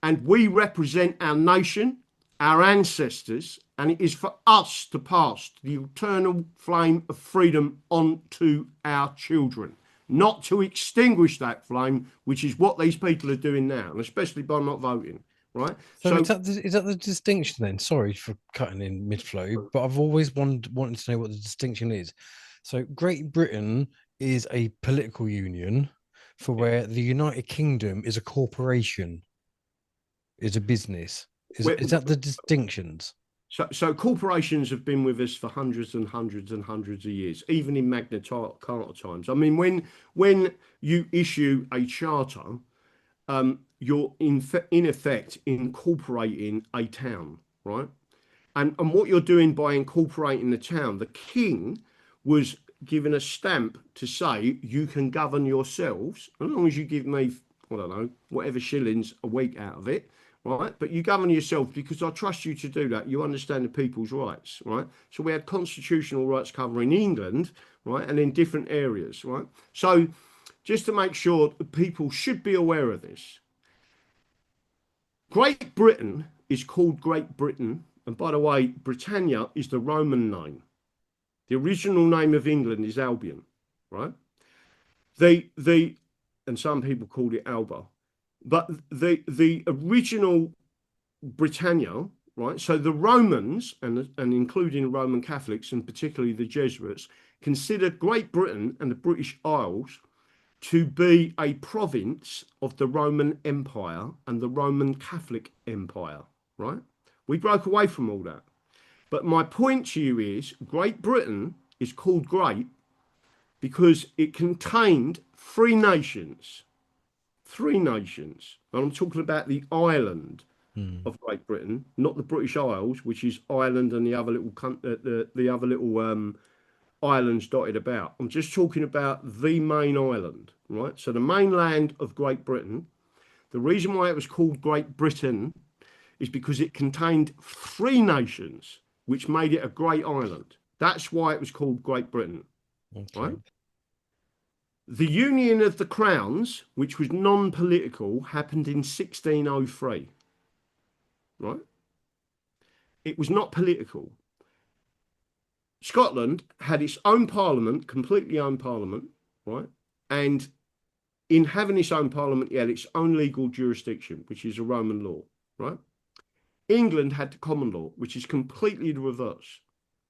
and we represent our nation, our ancestors, and it is for us to pass the eternal flame of freedom on to our children, not to extinguish that flame, which is what these people are doing now, and especially by not voting, right? So is that the distinction then? Sorry for cutting in mid flow, but I've always wanted to know what the distinction is. So Great Britain is a political union, for where the United Kingdom is a corporation, is a business. Is that the distinctions? So corporations have been with us for hundreds and hundreds and hundreds of years, even in Magna Carta times. I mean, when you issue a charter, you're in effect incorporating a town, right? And what you're doing by incorporating the town, the king was given a stamp to say you can govern yourselves as long as you give me, I don't know, whatever shillings a week out of it, right? But you govern yourself because I trust you to do that. You understand the people's rights, right? So we had constitutional rights covering England, right, and in different areas, right? So just to make sure people should be aware of this, Great Britain is called Great Britain, and by the way, Britannia is the Roman name. The original name of England is Albion, right? And some people called it Alba, but the original Britannia, right? So the Romans and including Roman Catholics and particularly the Jesuits considered Great Britain and the British Isles to be a province of the Roman Empire and the Roman Catholic Empire, right? We broke away from all that. But my point to you is Great Britain is called great because it contained three nations. Three nations. And I'm talking about the island of Great Britain, not the British Isles, which is Ireland and the other little islands dotted about. I'm just talking about the main island, right? So the mainland of Great Britain. The reason why it was called Great Britain is because it contained three nations, which made it a great island. That's why it was called Great Britain, right? The Union of the Crowns, which was non-political, happened in 1603, right? It was not political. Scotland had its own parliament, completely own parliament, right? And in having its own parliament, it had its own legal jurisdiction, which is a Roman law, right? England had the common law, which is completely the reverse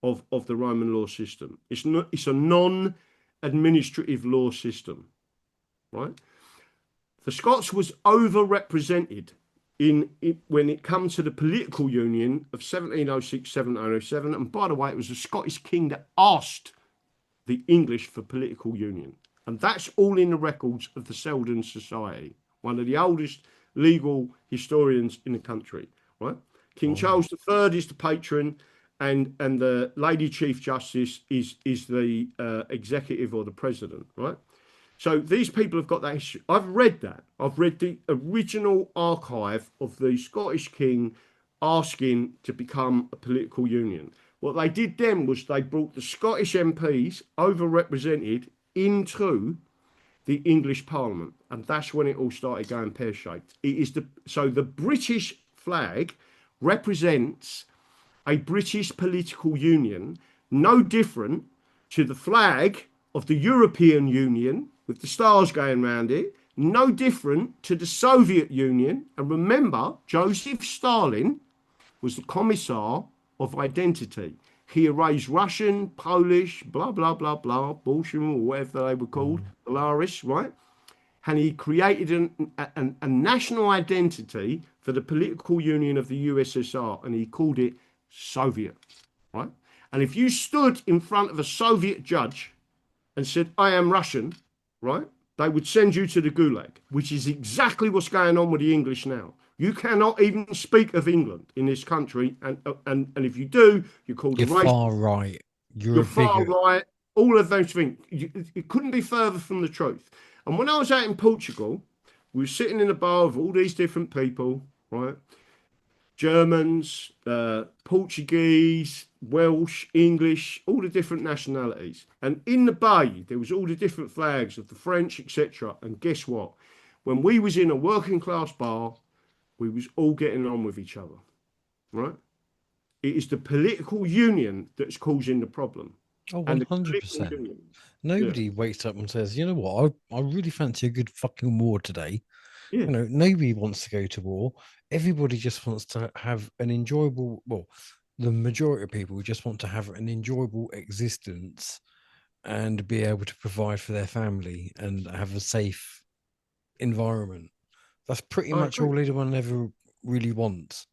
of the Roman law system. It's a non-administrative law system, right? The Scots was overrepresented when it comes to the political union of 1706, 1707. And by the way, it was the Scottish king that asked the English for political union. And that's all in the records of the Selden Society, one of the oldest legal historians in the country, right? King Charles III is the patron, and the Lady Chief Justice is the executive or the president, right? So these people have got that history. I've read that. I've read the original archive of the Scottish king asking to become a political union. What they did then was they brought the Scottish MPs overrepresented into the English Parliament, and that's when it all started going pear-shaped. So the British flag represents a British political union, no different to the flag of the European Union with the stars going around it, no different to the Soviet Union. And remember, Joseph Stalin was the commissar of identity. He erased Russian, Polish, blah, blah, blah, blah, Bolshevik, or whatever they were called, Belarus, right? And he created a national identity for the political union of the USSR, and he called it Soviet, right? And if you stood in front of a Soviet judge and said, I am Russian, right, they would send you to the Gulag, which is exactly what's going on with the English now. You cannot even speak of England in this country, and if you do, you're called a racist. Far right. You're far right. All of those things. It couldn't be further from the truth. And when I was out in Portugal, we were sitting in a bar with all these different people, right? Germans, Portuguese, Welsh, English, all the different nationalities. And in the bay, there was all the different flags of the French, etc. And guess what? When we was in a working class bar, we was all getting on with each other, right? It is the political union that's causing the problem. Oh, 100%. Nobody wakes up and says, you know what, I really fancy a good fucking war today. Yeah. You know, nobody wants to go to war. Everybody just wants to have an enjoyable, well, the majority of people just want to have an enjoyable existence and be able to provide for their family and have a safe environment. That's pretty much all anyone ever really wants.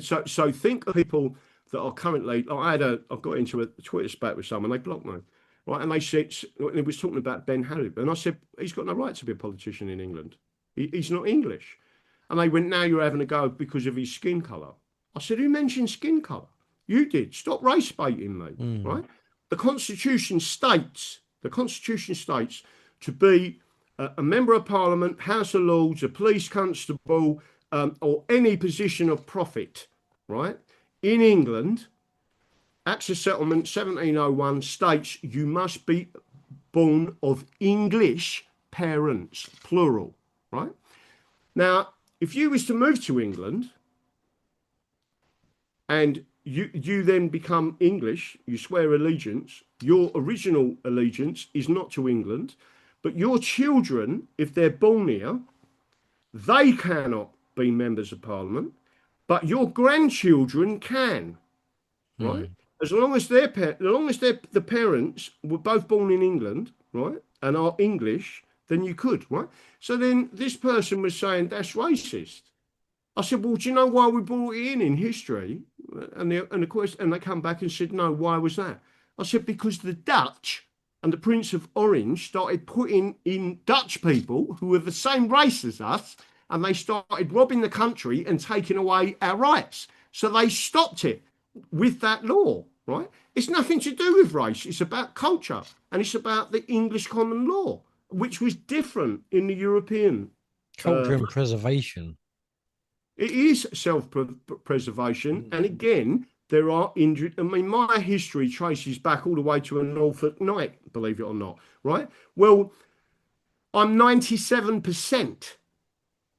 So think of people that are currently. I got into a Twitter spat with someone. They blocked me, right? And they said it was talking about Ben Harrison, and I said he's got no right to be a politician in England. He's not English. And they went, now you're having a go because of his skin colour. I said, who mentioned skin colour? You did. Stop race baiting me, right? The Constitution states to be a member of Parliament, House of Lords, a police constable, or any position of profit, right? In England, Acts of Settlement 1701 states you must be born of English parents, plural, right? Now, if you was to move to England and you then become English, you swear allegiance, your original allegiance is not to England, but your children, if they're born here, they cannot be members of Parliament, but your grandchildren can, right? As long as the parents were both born in England, right, and are English, then you could, right? So then this person was saying that's racist. I said, well, do you know why we brought it in history? And they come back and said, no, why was that? I said, because the Dutch and the Prince of Orange started putting in Dutch people who were the same race as us, and they started robbing the country and taking away our rights. So they stopped it with that law, right? It's nothing to do with race. It's about culture, and it's about the English common law, which was different in the European. Culture and preservation. It is self-preservation. And again, there are injured. I mean, my history traces back all the way to a Norfolk night, believe it or not, right? Well, I'm 97%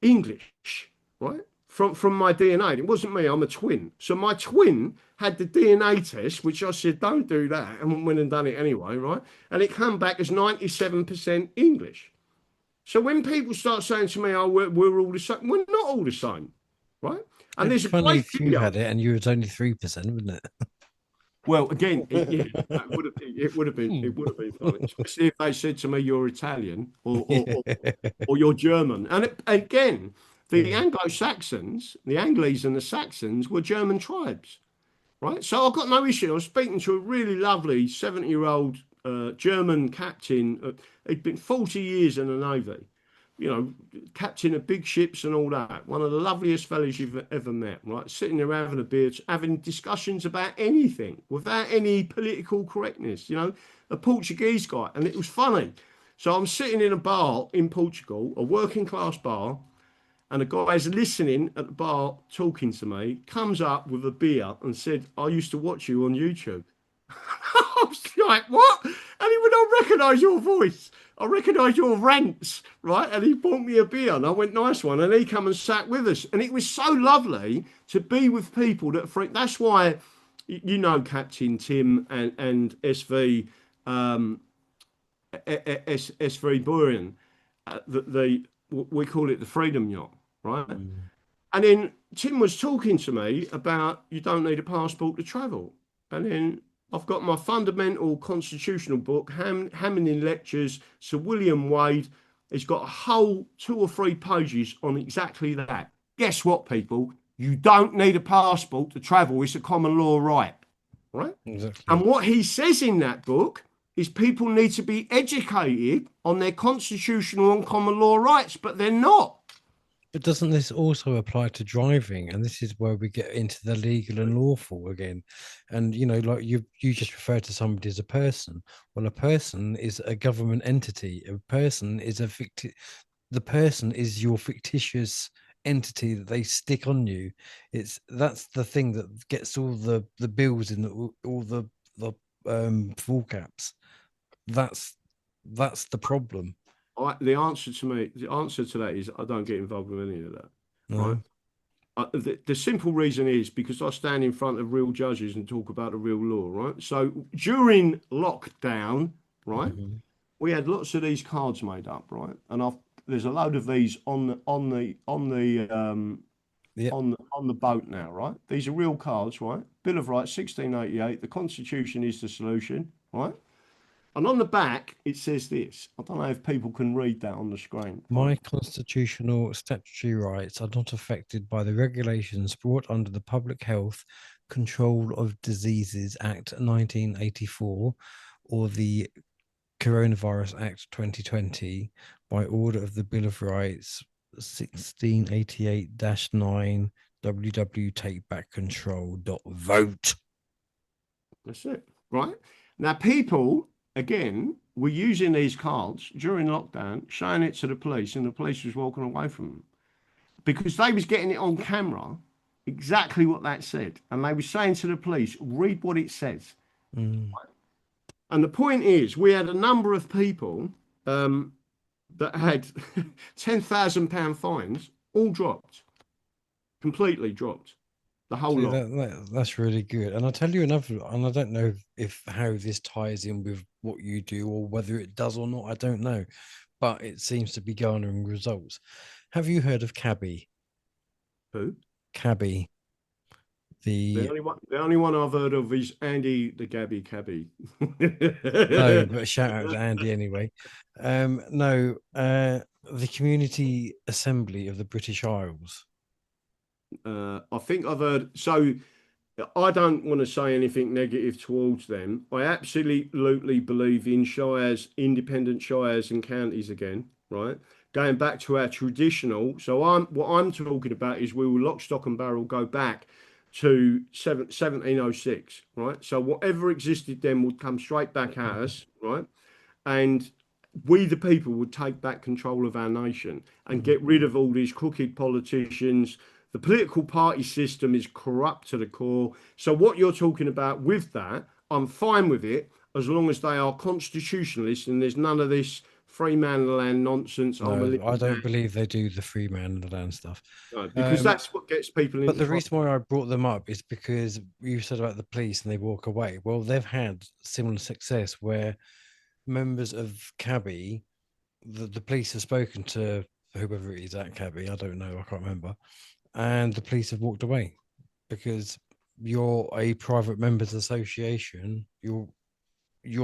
English, right? From my DNA. It wasn't me, I'm a twin. So my twin had the DNA test, which I said, don't do that. And went and done it anyway, right? And it came back as 97% English. So when people start saying to me, oh, we're all the same, we're not all the same, right? And It's there's funny a great if you had it and you was only 3%, wouldn't it? Well, again, it would have been funny, especially if they said to me, you're Italian or you're German. And again, the Anglo-Saxons, the Angles and the Saxons were German tribes, right? So I've got no issue. I was speaking to a really lovely 70-year-old German captain. He'd been 40 years in the Navy, you know, captain of big ships and all that. One of the loveliest fellows you've ever met, right? Sitting there having a beer, having discussions about anything without any political correctness, you know, a Portuguese guy. And it was funny. So I'm sitting in a bar in Portugal, a working class bar, and a guy's listening at the bar talking to me, comes up with a beer and said, I used to watch you on YouTube. I was like, what? And he went, I recognise your voice. I recognise your rants, right? And he bought me a beer and I went, nice one. And he come and sat with us. And it was so lovely to be with people that, that's why, you know Captain Tim and SV SV Buran, we call it the Freedom Yacht, right? Mm. And then Tim was talking to me about you don't need a passport to travel. And then I've got my fundamental constitutional book, Hammond in Lectures, Sir William Wade. It's got a whole 2 or 3 pages on exactly that. Guess what, people? You don't need a passport to travel. It's a common law right, right? And Exactly. what he says in that book is people need to be educated on their constitutional and common law rights, but they're not. But doesn't this also apply to driving? And this is where we get into the legal and lawful again. And like you just refer to somebody as a person. Well, a person is a government entity. A person is the person is your fictitious entity that they stick on you. That's the thing that gets all the bills in all the full caps. That's the problem. The answer to that is I don't get involved with any of that, right? No. The simple reason is because I stand in front of real judges and talk about the real law, right? So during lockdown, right, Mhm. we had lots of these cards made up, right? And there's a load of these Yep. on the boat now, right? These are real cards, right? Bill of Rights, 1688. The Constitution is the solution, right? And on the back, it says this. I don't know if people can read that on the screen, right? My constitutional statutory rights are not affected by the regulations brought under the Public Health Control of Diseases Act 1984 or the Coronavirus Act 2020 by order of the Bill of Rights 1688-9 www take back control.vote. That's it, right? Now, people, again, were using these cards during lockdown, showing it to the police, and the police was walking away from them because they was getting it on camera, exactly what that said. And they were saying to the police, read what it says. Mm. And the point is, we had a number of people that had £10,000 fines, all dropped, completely dropped, the whole See, lot. that's really good. And I'll tell you another, and I don't know if how this ties in with what you do or whether it does or not, I don't know. But it seems to be garnering results. Have you heard of Cabby? Who? Cabby, the The only one I've heard of is Andy the Gabby Cabby. no, but shout out to Andy anyway. No, the Community Assembly of the British Isles. I think I've heard. So I don't want to say anything negative towards them. I absolutely believe in shires, independent shires and counties again, right? Going back to our traditional. So what I'm talking about is we will lock, stock, and barrel go back to 1706, right? So whatever existed then would come straight back at us, right? And we, the people, would take back control of our nation and Mhm. get rid of all these crooked politicians. The political party system is corrupt to the core. So, what you're talking about with that, I'm fine with it as long as they are constitutionalists and there's none of this free man of the land nonsense. I'm a No, I living don't man. believe they do the free man and the land stuff. No, because Um, that's what gets people but into the trouble. reason why I brought them up is because you said about the police and they walk away. Well, they've had similar success where members of Cabby, the police have spoken to whoever it is at Cabby, I don't know, I can't remember, and the police have walked away because you're a private members association. You're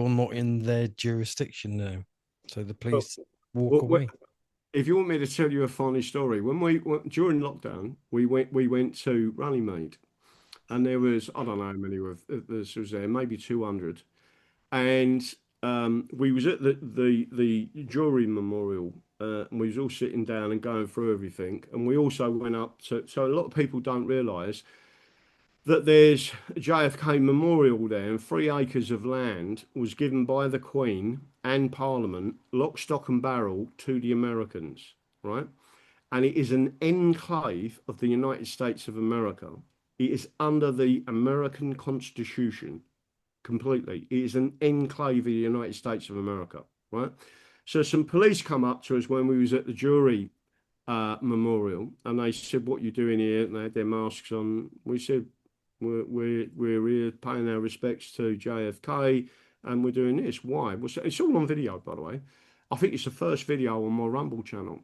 not in their jurisdiction now, so the But police walk away. if you want me to tell you a funny story, when during lockdown, we went to Runnymede, and there was I don't know how many of this was there, maybe 200, and we was at the jury memorial, and we was all sitting down and going through everything, and we also went up to. So a lot of people don't realise that there's a JFK memorial there, and 3 acres of land was given by the Queen and Parliament, lock, stock, and barrel, to the Americans, right? And it is an enclave of the United States of America. It is under the American Constitution completely. It is an enclave of the United States of America, right? So some police come up to us when we was at the jury memorial, and they said, "What you doing here?" And they had their masks on. We said, We're here paying our respects to JFK, and we're doing this. Why? Well, it's all on video, by the way. I think it's the first video on my Rumble channel.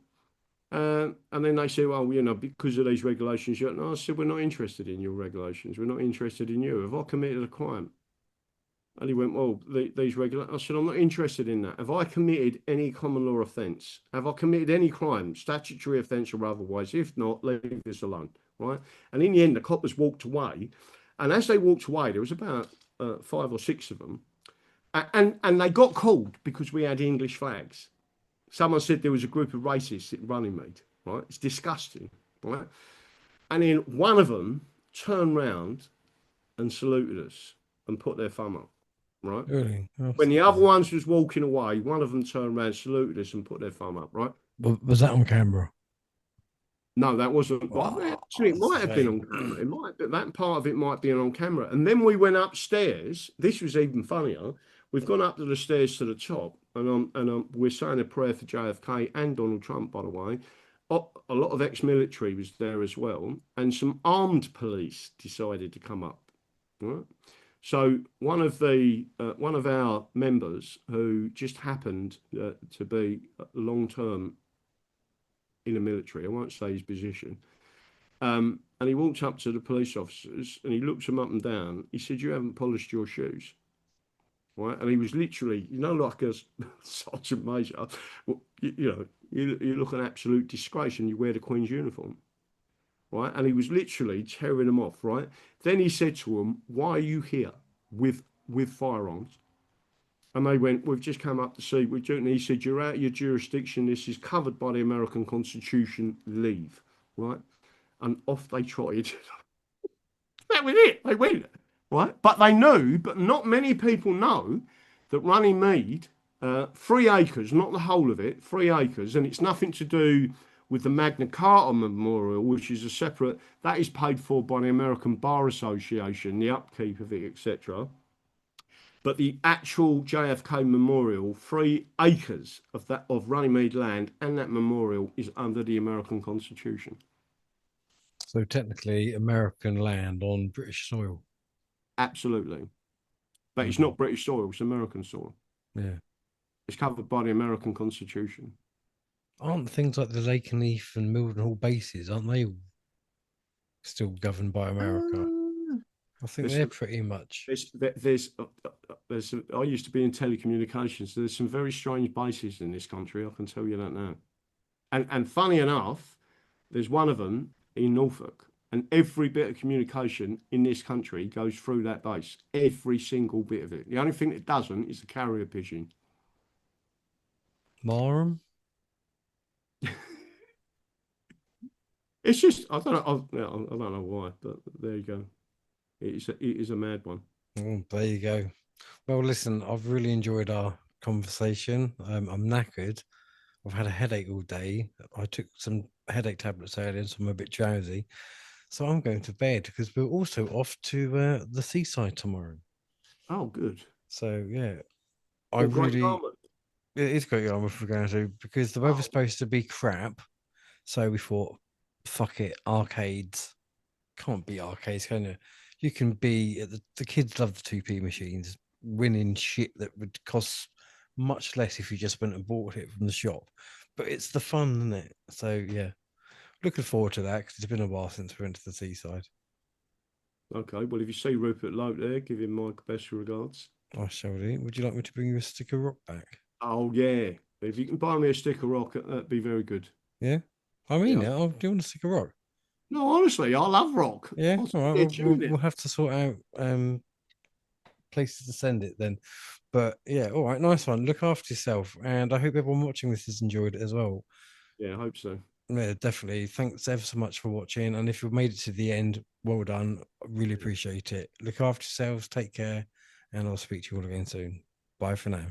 And then they say, well, because of these regulations, no, I said, we're not interested in your regulations. We're not interested in you. Have I committed a crime? And he went, well, these regulations. I said, I'm not interested in that. Have I committed any common law offence? Have I committed any crime, statutory offence or otherwise? If not, leave this alone, right? And in the end, the coppers walked away. And as they walked away, there was about 5 or 6 of them. And they got called because we had English flags. Someone said there was a group of racists at Runnymede, right? It's disgusting, right? And then one of them turned round and saluted us and put their thumb up, right? Really? When the other ones was walking away, one of them turned around, saluted us and put their thumb up, right? Was that on camera? No, that wasn't. Well, actually, it might have been on camera. It might, but that part of it might be on camera. And then we went upstairs. This was even funnier. We've gone up to the stairs to the top, and we're saying a prayer for JFK and Donald Trump, by the way. A lot of ex-military was there as well, and some armed police decided to come up. Right? So one of our members who just happened to be long-term in the military, I won't say his position, and he walked up to the police officers and he looked them up and down. He said, "You haven't polished your shoes." Right, and he was literally, like a sergeant major. Well, you look an absolute disgrace, and you wear the Queen's uniform, right? And he was literally tearing them off, right? Then he said to them, "Why are you here with firearms?" And they went, "We've just come up to see." And he said, "You're out of your jurisdiction. This is covered by the American Constitution. Leave," right? And off they trotted. That was it. They went. Right, but they knew, but not many people know that Runnymede, 3 acres, not the whole of it, 3 acres, and it's nothing to do with the Magna Carta Memorial, which is a separate, that is paid for by the American Bar Association, the upkeep of it, etc. But the actual JFK Memorial, 3 acres of Runnymede land and that memorial is under the American Constitution. So technically, American land on British soil. Absolutely. But it's not British soil, it's American soil. Yeah. It's covered by the American Constitution. Aren't things like the Lakenheath and Mildenhall bases, aren't they still governed by America? I think they're pretty much. I used to be in telecommunications. There's some very strange bases in this country, I can tell you that now. And funny enough, there's one of them in Norfolk. And every bit of communication in this country goes through that base. Every single bit of it. The only thing that doesn't is the carrier pigeon. Marham? It's just, I don't know why, but there you go. It is a mad one. Oh, there you go. Well, listen, I've really enjoyed our conversation. I'm knackered. I've had a headache all day. I took some headache tablets earlier, so I'm a bit drowsy. So I'm going to bed because we're also off to the seaside tomorrow. Oh, good. So yeah, it is Great Yarmouth we're going to, because the weather's supposed to be crap. So we thought, fuck it, arcades. Can't be arcades, can you? You can be the kids love the 2p machines, winning shit that would cost much less if you just went and bought it from the shop. But it's the fun, isn't it? So yeah. Looking forward to that because it's been a while since we went to the seaside. Okay, well, if you see Rupert Lope there, give him my best regards. I shall do. Would you like me to bring you a stick of rock back? Oh, yeah. If you can buy me a stick of rock, that'd be very good. Yeah? I mean, do you want a stick of rock? No, honestly, I love rock. Yeah? All right, we'll have to sort out places to send it then. But yeah, all right, nice one. Look after yourself. And I hope everyone watching this has enjoyed it as well. Yeah, I hope so. Yeah, definitely. Thanks ever so much for watching. And if you've made it to the end, well done. I really appreciate it. Look after yourselves, take care, and I'll speak to you all again soon. Bye for now.